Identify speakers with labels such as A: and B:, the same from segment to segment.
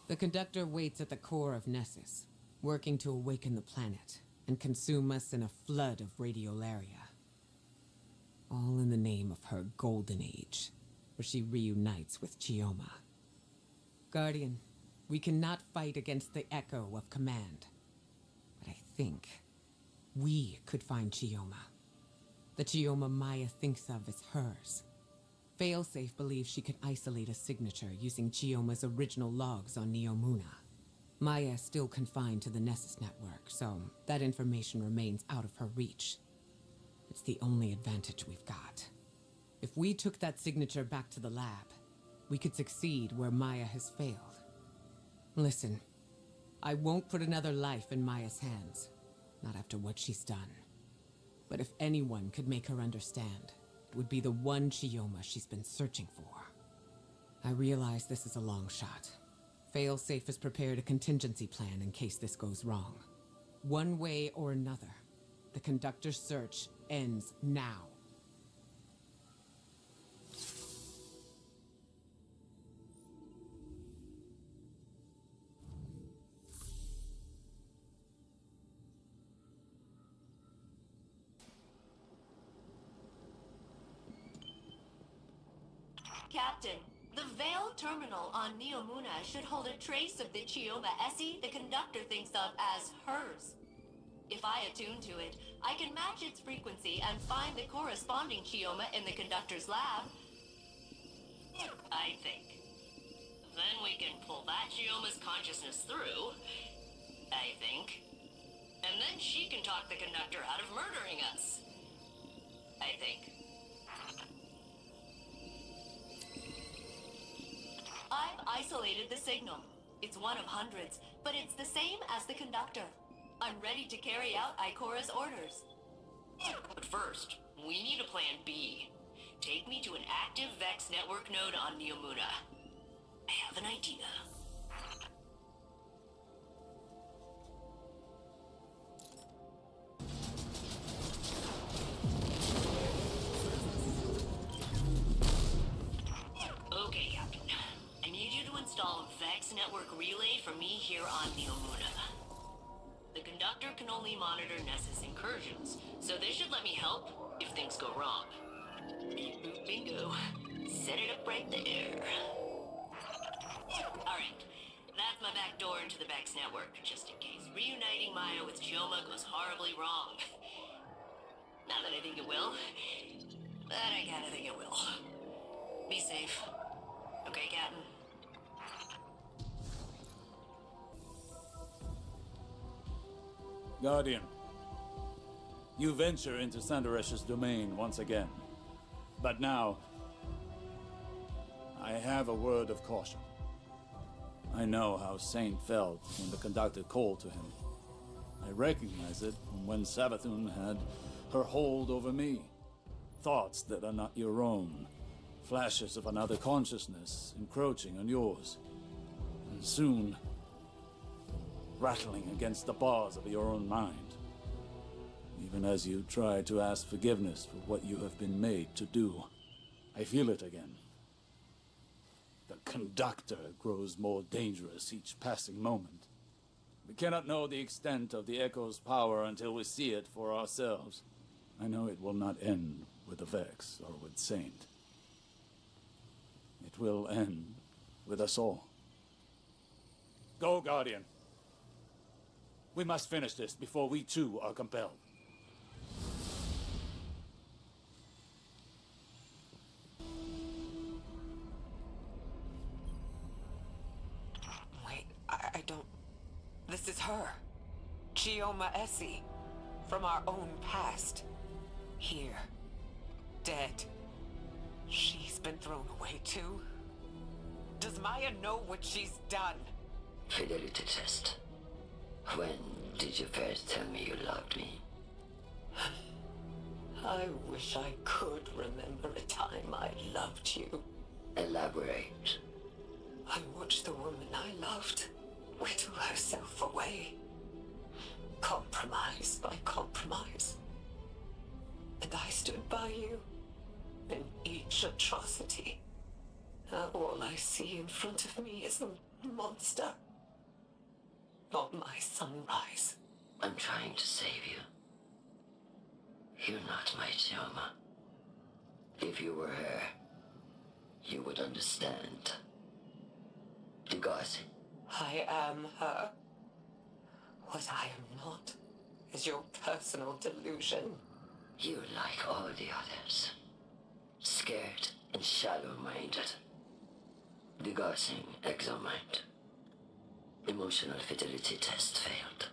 A: The conductor waits at the core of Nessus, working to awaken the planet and consume us in a flood of radiolaria. All in the name of her golden age, where she reunites with Chioma. Guardian, we cannot fight against the echo of command. But I think we could find Chioma. The Chioma Maya thinks of as hers. Failsafe believes she could isolate a signature using Chioma's original logs on Neomuna. Maya is still confined to the Nessus network, so that information remains out of her reach. It's the only advantage we've got. If we took that signature back to the lab, we could succeed where Maya has failed. Listen, I won't put another life in Maya's hands, not after what she's done. But if anyone could make her understand, it would be the one Chioma she's been searching for. I realize this is a long shot. Failsafe has prepared a contingency plan in case this goes wrong. One way or another, the conductor's search ends now.
B: Captain, the Veil terminal on Neomuna should hold a trace of the Chioma Essie the conductor thinks of as hers. If I attune to it, I can match its frequency and find the corresponding Chioma in the conductor's lab. I think. Then we can pull that Chioma's consciousness through, I think. And then she can talk the conductor out of murdering us. I think. I've isolated the signal. It's one of hundreds, but it's the same as the conductor. I'm ready to carry out Ikora's orders. But first, we need a plan B. Take me to an active Vex network node on Neomuna. I have an idea. Okay, Captain. I need you to install a Vex network relay for me here on Neomuna. The conductor can only monitor Nessus incursions, so this should let me help if things go wrong. Beep boop bingo. Set it up right there. Alright, that's my back door into the Vex network, just in case reuniting Maya with Chioma goes horribly wrong. Not that I think it will, but I kinda think it will. Be safe. Okay, Captain?
C: Guardian, you venture into Sandaresh's domain once again. But now, I have a word of caution. I know how Saint felt when the conductor called to him. I recognize it from when Savathun had her hold over me. Thoughts that are not your own. Flashes of another consciousness encroaching on yours. And soon, rattling against the bars of your own mind. Even as you try to ask forgiveness for what you have been made to do. I feel it again. The conductor grows more dangerous each passing moment. We cannot know the extent of the Echo's power until we see it for ourselves. I know it will not end with the Vex or with Saint. It will end with us all. Go, Guardian. We must finish this before we too are compelled.
D: Wait, I don't... This is her. Chioma Essie. From our own past. Here. Dead. She's been thrown away too. Does Maya know what she's done?
E: Fidelity test. When did you first tell me you loved me?
D: I wish I could remember a time I loved you.
E: Elaborate.
D: I watched the woman I loved whittle herself away. Compromise by compromise. And I stood by you in each atrocity. Now all I see in front of me is a monster. Not my sunrise.
E: I'm trying to save you. You're not my Chioma. If you were her, you would understand. Degasi.
D: I am her. What I am not is your personal delusion.
E: You're like all the others. Scared and shallow-minded. Degasi exomind. Emotional fidelity test failed.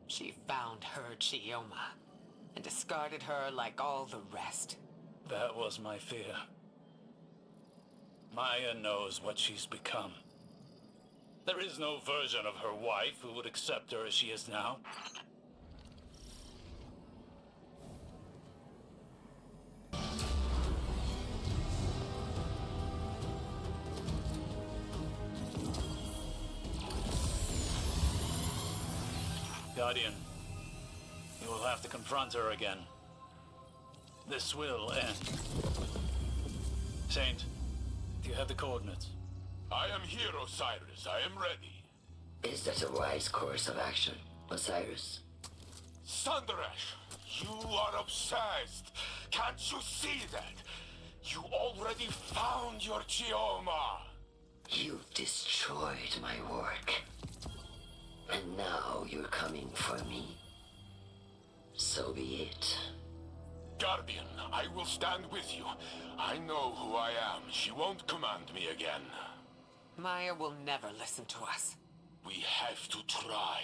D: She found her Chioma and discarded her like all the rest.
C: That was my fear. Maya knows what she's become. There is no version of her wife who would accept her as she is now. Guardian, you will have to confront her again. This will end. Saint, do you have the coordinates?
F: I am here, Osiris. I am ready.
E: Is that a wise course of action, Osiris?
F: Sundaresh, you are obsessed. Can't you see that? You already found your Chioma.
E: You've destroyed my work. And now you're coming for me. So be it.
F: Guardian, I will stand with you. I know who I am. She won't command me again.
D: Maya will never listen to us.
F: We have to try.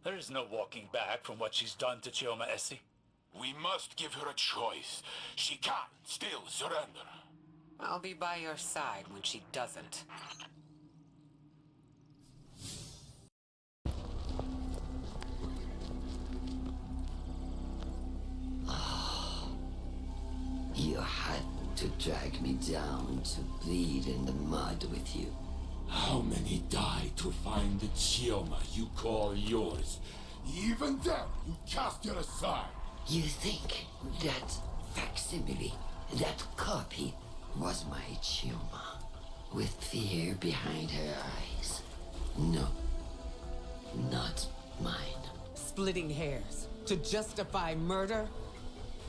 C: There is no walking back from what she's done to Chioma Essie.
F: We must give her a choice. She can still surrender.
D: I'll be by your side when she doesn't.
E: You had to drag me down to bleed in the mud with you.
G: How many died to find the Chioma you call yours? Even then, you cast it aside.
E: You think that facsimile, that copy, was my Chioma, with fear behind her eyes? No, not mine.
A: Splitting hairs to justify murder?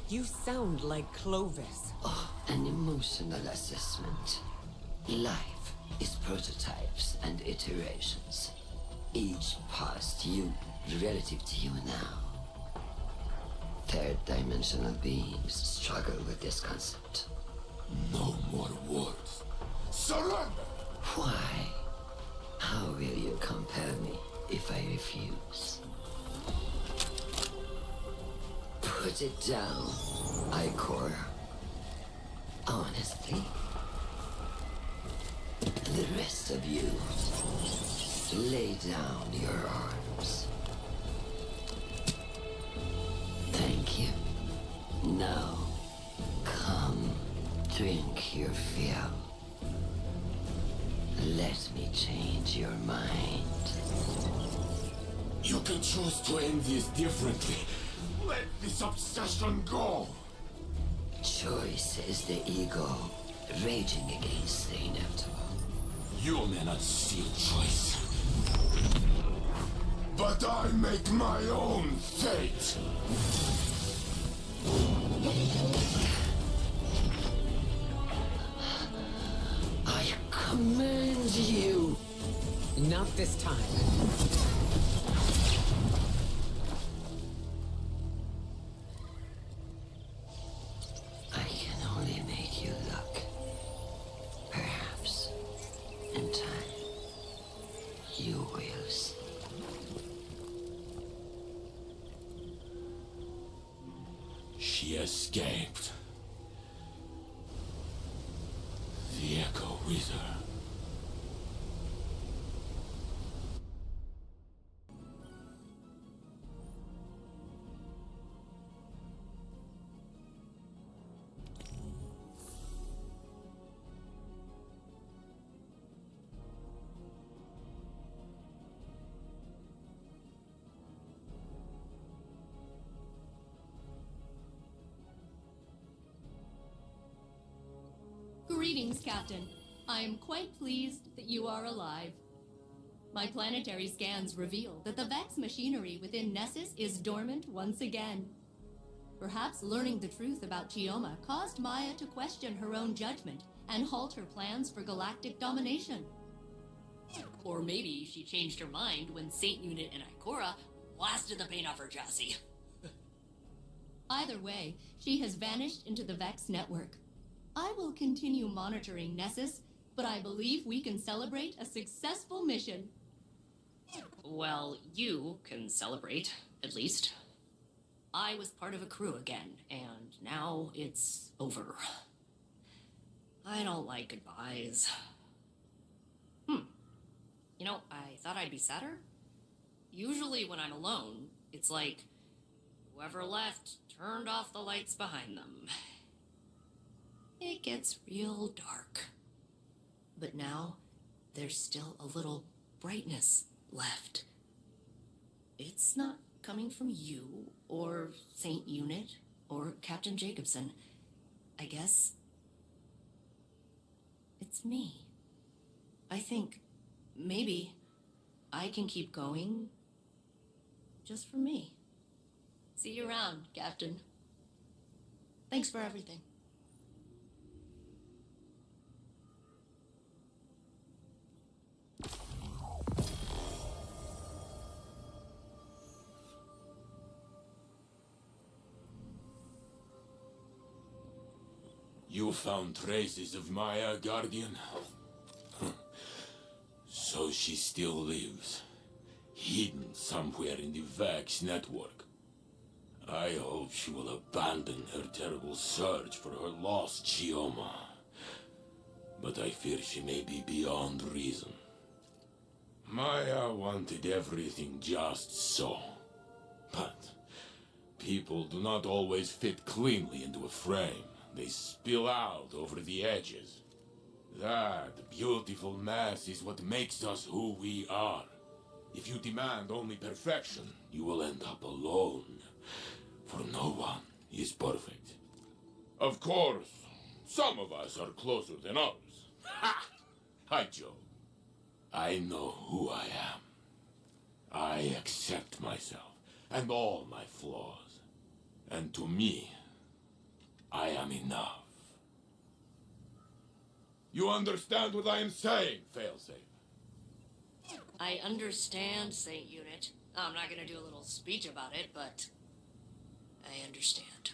A: You sound like Clovis.
E: Oh, an emotional assessment. Life is prototypes and iterations. Each past you relative to you now. Third-dimensional beings struggle with this concept.
G: No more words. Surrender!
E: Why? How will you compel me if I refuse? Put it down, Ikor. Honestly. The rest of you, lay down your arms. Thank you. Now, come, drink your fill. Let me change your mind.
G: You can choose to end this differently. Let this obsession go.
E: Choice is the ego raging against the inevitable.
G: You may not see choice. But I make my own fate.
E: I command you.
A: Not this time.
E: I can only make you look. Perhaps, in time, you will see.
G: She escaped. The Echo with her.
H: Greetings, Captain. I am quite pleased that you are alive. My planetary scans reveal that the Vex machinery within Nessus is dormant once again. Perhaps learning the truth about Chioma caused Maya to question her own judgment and halt her plans for galactic domination.
B: Or maybe she changed her mind when Saint Unit and Ikora blasted the paint off her chassis.
H: Either way, she has vanished into the Vex network. I will continue monitoring Nessus, but I believe we can celebrate a successful mission.
B: Well, you can celebrate, at least. I was part of a crew again, and now it's over. I don't like goodbyes. You know, I thought I'd be sadder. Usually when I'm alone, it's like whoever left turned off the lights behind them. It gets real dark. But now, there's still a little brightness left. It's not coming from you, or Saint Unit, or Captain Jacobson. I guess it's me. I think maybe I can keep going just for me. See you around, Captain. Thanks for everything.
G: You found traces of Maya, Guardian? So she still lives, hidden somewhere in the Vex network. I hope she will abandon her terrible search for her lost Chioma. But I fear she may be beyond reason. Maya wanted everything just so. But people do not always fit cleanly into a frame. They spill out over the edges. That beautiful mess is what makes us who we are. If you demand only perfection, you will end up alone. For no one is perfect. Of course, some of us are closer than others. Ha! I joke. I know who I am. I accept myself and all my flaws. And to me, I am enough. You understand what I am saying, Failsafe?
B: I understand, Saint Unit. I'm not gonna do a little speech about it, but I understand.